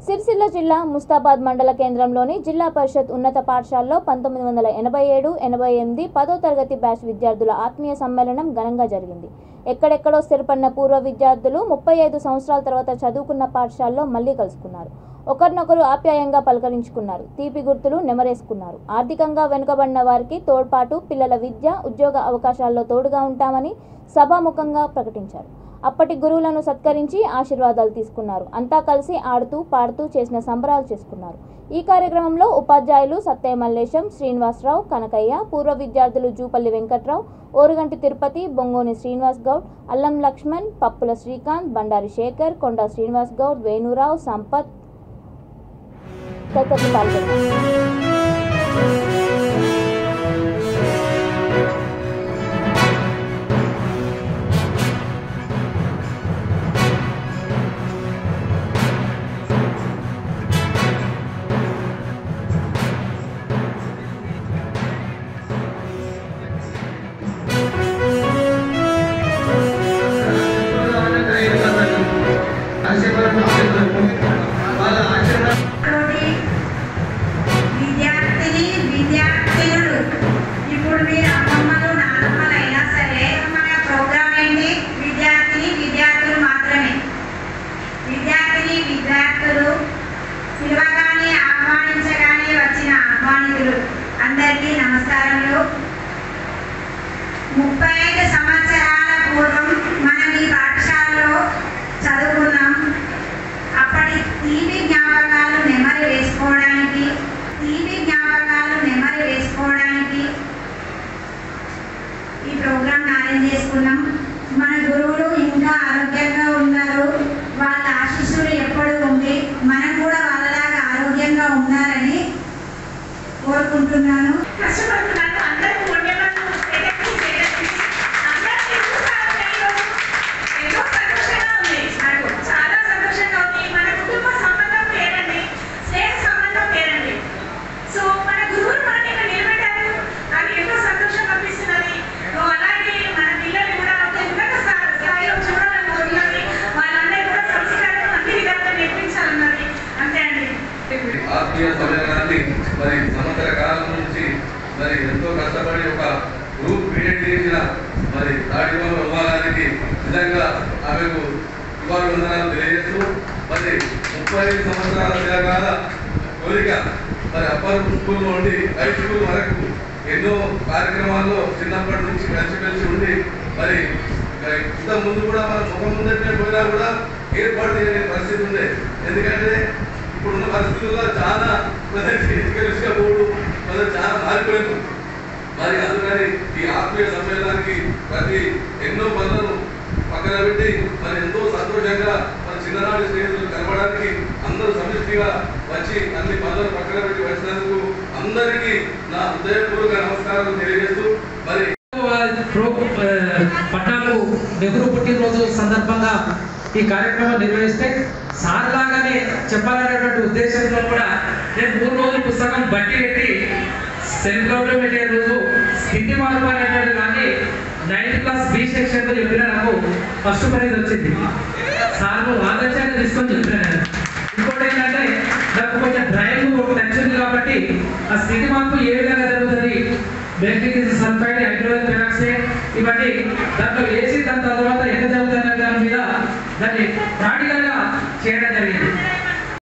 సిరిసిల్ల జిల్లా ముస్తాబాద్ మండల కేంద్రంలోని జిల్లా పరిషత్ ఉన్నత పాఠశాలలో 1987-88 10వ తరగతి బ్యాచ్ విద్యార్థుల ఆత్మీయ సమ్మేళనం ఘనంగా జరిగింది. ఎక్కడెక్కడో స్థిరపడిన పూర్వ విద్యార్థులు 35 సంవత్సరాల తర్వాత చదువుకున్న పాఠశాలలో మళ్లీ కలుసుకున్నారు. ఒకరినొకరు ఆప్యాయంగా పలకరించుకున్నారు. తీపి గుర్తులు నెమరేసుకున్నారు. ఆర్థికంగా వెనుకబడిన వారికి తోడ్పాటు, పిల్లల విద్య, ఉద్యోగ అవకాశాల్లో తోడుగా ఉంటామని సభాముఖంగా ప్రకటించారు. అప్పటి గురువులను సత్కరించి ఆశీర్వాదాలు తీసుకున్నారు. అంతా కలిసి ఆడుతూ పాడుతూ చేసిన సంబరాలు చేసుకున్నారు. ఈ కార్యక్రమంలో ఉపాధ్యాయులు సత్తయ్య మల్లేశం, శ్రీనివాసరావు, కనకయ్య, పూర్వ విద్యార్థులు జూపల్లి వెంకట్రావు, ఓరుగంటి తిరుపతి, బొంగోని శ్రీనివాస్ గౌడ్, అల్లం లక్ష్మణ్, పప్పుల శ్రీకాంత్, బండారి శేఖర్, కొండా శ్రీనివాస్ గౌడ్, వేణురావు, సంపత్ తదితరులు పాల్గొన్నారు. అందరికీ నమస్కారములు. 35 సంవత్సరాల పూర్వం మనం ఈ పాఠశాలలో చదువుకున్నాం. అప్పటి తీపి జ్ఞాపకాలు నెమరు వేసుకోవడానికి ఈ ప్రోగ్రామ్ అరేంజ్ చేసుకున్నాం. మన గురువులు ఇంకా ఆరోగ్యంగా ఉన్నారు. వాళ్ళ ఆశీస్సులు ఎప్పుడు ఉంది, మనం కూడా వాళ్ళలాగా ఆరోగ్యంగా ఉన్నారని కోరుకుంటున్నాను. ఆత్మీయ సమ్మేళనాన్ని మరి సంవత్సర కాలం నుంచి మరి ఎంతో కష్టపడి ఒక గ్రూప్ క్రియేట్ చేసిన మరి తాడివాళ్ళ విభాగానికి నిజంగా ఆమెకు ఇవాళ తెలియజేస్తూ మరి 35 సంవత్సరాల తెలంగాణ కోరిక మరి అప్పర్ స్కూల్ నుండి హై స్కూల్ వరకు ఎన్నో కార్యక్రమాల్లో చిన్నప్పటి నుంచి కలిసి ఉండి మరి ఇంత ముందు కూడా మన ముఖం ముందంటే పోయినా కూడా ఏర్పాటు చేయలేని పరిస్థితి ఉంది. ఎందుకంటే ఇప్పుడున్న పరిస్థితుల్లో చాలా ఎడ్యుకేషన్గా పోడు చాలా మారిపోయింది. మరి అందుకని ఈ ఆత్మీయ సమ్మేళనానికి ప్రతి ఎన్నో పనులను పక్కన పెట్టి మరి ఎంతో సంతోషంగా మన చిన్ననాటి స్నేహితులు కలవడానికి అందరూ సమిష్టిగా వచ్చి అన్ని పనులను పక్కన పెట్టి వచ్చినందుకు అందరికీ నా హృదయపూర్వక నమస్కారాలు తెలియజేస్తూ మరి పట్నాలు నెహ్రూ పుట్టినరోజు సందర్భంగా ఈ కార్యక్రమం నిర్వహిస్తే సార్ లాగానే చెప్పాలనేటువంటి ఉద్దేశంతో కూడా నేను 3 రోజులు పుస్తకం బట్టి పెట్టి సెంట్రల్ పెట్టే రోజు స్థితి మార్పు అనేటువంటి దాన్ని 9th క్లాస్ బి సెక్షన్లో చెప్పిన నాకు ఫస్ట్ ప్రైజ్ వచ్చింది. సార్ ఆదర్శంగా తీసుకొని చెప్పిన నేను. ఇంకోటి ఏంటంటే నాకు కొంచెం డ్రైవింగ్ టచ్ ఉంది కాబట్టి ఆ స్థితి మార్పు ఏ విధంగా జరుగుతుంది, బెంజిక్ సల్ఫైడ్, హైడ్రోజన్ పెరాక్సైడ్ ఇవన్నీ దాంట్లో వేసి దాంతో